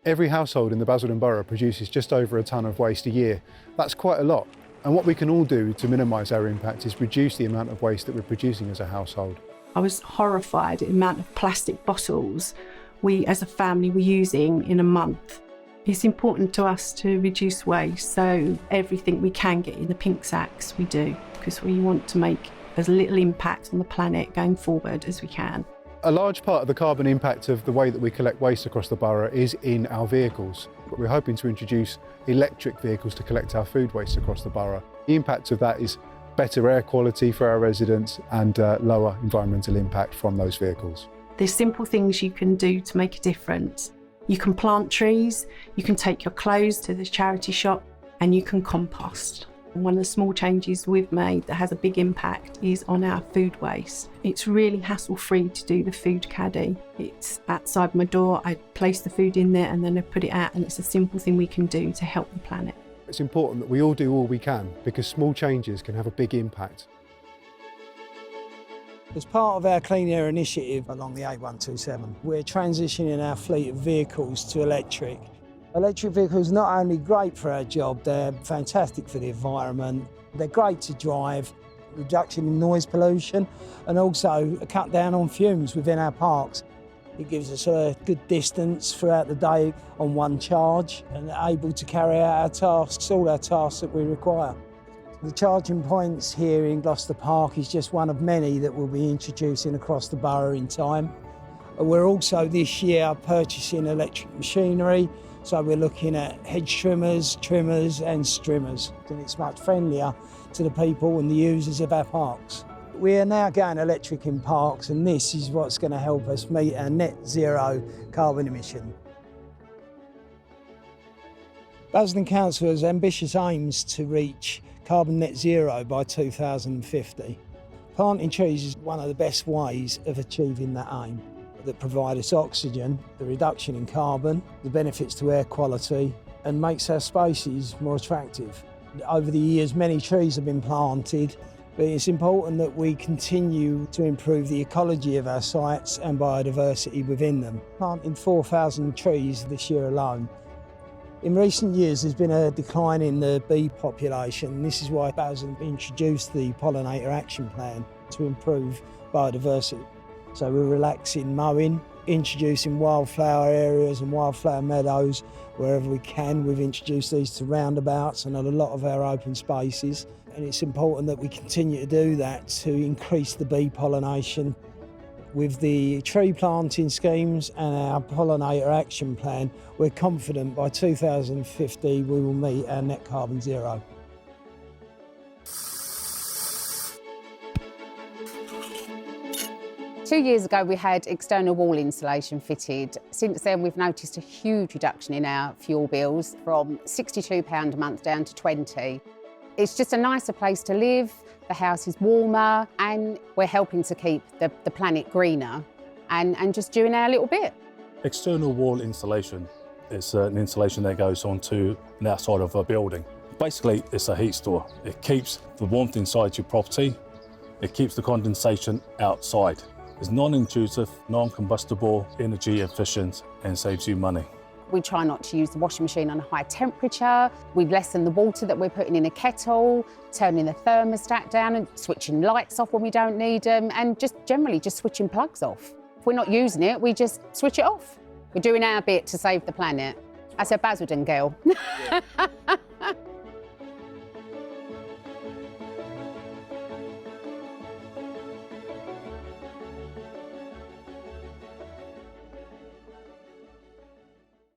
Every household in the Basildon Borough produces just over a tonne of waste a year. That's quite a lot. And what we can all do to minimise our impact is reduce the amount of waste that we're producing as a household. I was horrified at the amount of plastic bottles we as a family were using in a month. It's important to us to reduce waste, so everything we can get in the pink sacks we do, because we want to make as little impact on the planet going forward as we can. A large part of the carbon impact of the way that we collect waste across the borough is in our vehicles. We're hoping to introduce electric vehicles to collect our food waste across the borough. The impact of that is better air quality for our residents and lower environmental impact from those vehicles. There's simple things you can do to make a difference. You can plant trees, you can take your clothes to the charity shop, and you can compost. One of the small changes we've made that has a big impact is on our food waste. It's really hassle-free to do the food caddy. It's outside my door, I place the food in there and then I put it out, and it's a simple thing we can do to help the planet. It's important that we all do all we can, because small changes can have a big impact. As part of our Clean Air initiative along the A127, we're transitioning our fleet of vehicles to electric. Electric vehicles are not only great for our job, they're fantastic for the environment. They're great to drive, reduction in noise pollution, and also a cut down on fumes within our parks. It gives us a good distance throughout the day on one charge and able to carry out our tasks, all our tasks that we require. The charging points here in Gloucester Park is just one of many that we'll be introducing across the borough in time. We're also this year purchasing electric machinery, so we're looking at hedge trimmers and strimmers, and it's much friendlier to the people and the users of our parks. We are now going electric in parks, and this is what's going to help us meet our net zero carbon emission. Basildon Council has ambitious aims to reach carbon net zero by 2050. Planting trees is one of the best ways of achieving that aim, that provide us oxygen, the reduction in carbon, the benefits to air quality, and makes our spaces more attractive. Over the years, many trees have been planted, but it's important that we continue to improve the ecology of our sites and biodiversity within them. Planting 4,000 trees this year alone. In recent years, there's been a decline in the bee population. This is why Basildon introduced the Pollinator Action Plan to improve biodiversity. So we're relaxing mowing, introducing wildflower areas and wildflower meadows wherever we can. We've introduced these to roundabouts and a lot of our open spaces. And it's important that we continue to do that to increase the bee pollination. With the tree planting schemes and our Pollinator Action Plan, we're confident by 2050 we will meet our net carbon zero. Two years ago, we had external wall insulation fitted. Since then, we've noticed a huge reduction in our fuel bills from £62 a month down to £20. It's just a nicer place to live, the house is warmer, and we're helping to keep the planet greener and just doing our little bit. External wall insulation is an insulation that goes onto the outside of a building. Basically, it's a heat store. It keeps the warmth inside your property, it keeps the condensation outside. It's non-intrusive, non-combustible, energy efficient, and saves you money. We try not to use the washing machine on a high temperature. We lessen the water that we're putting in a kettle, turning the thermostat down and switching lights off when we don't need them, and just generally just switching plugs off. If we're not using it, we just switch it off. We're doing our bit to save the planet. That's a Basildon girl.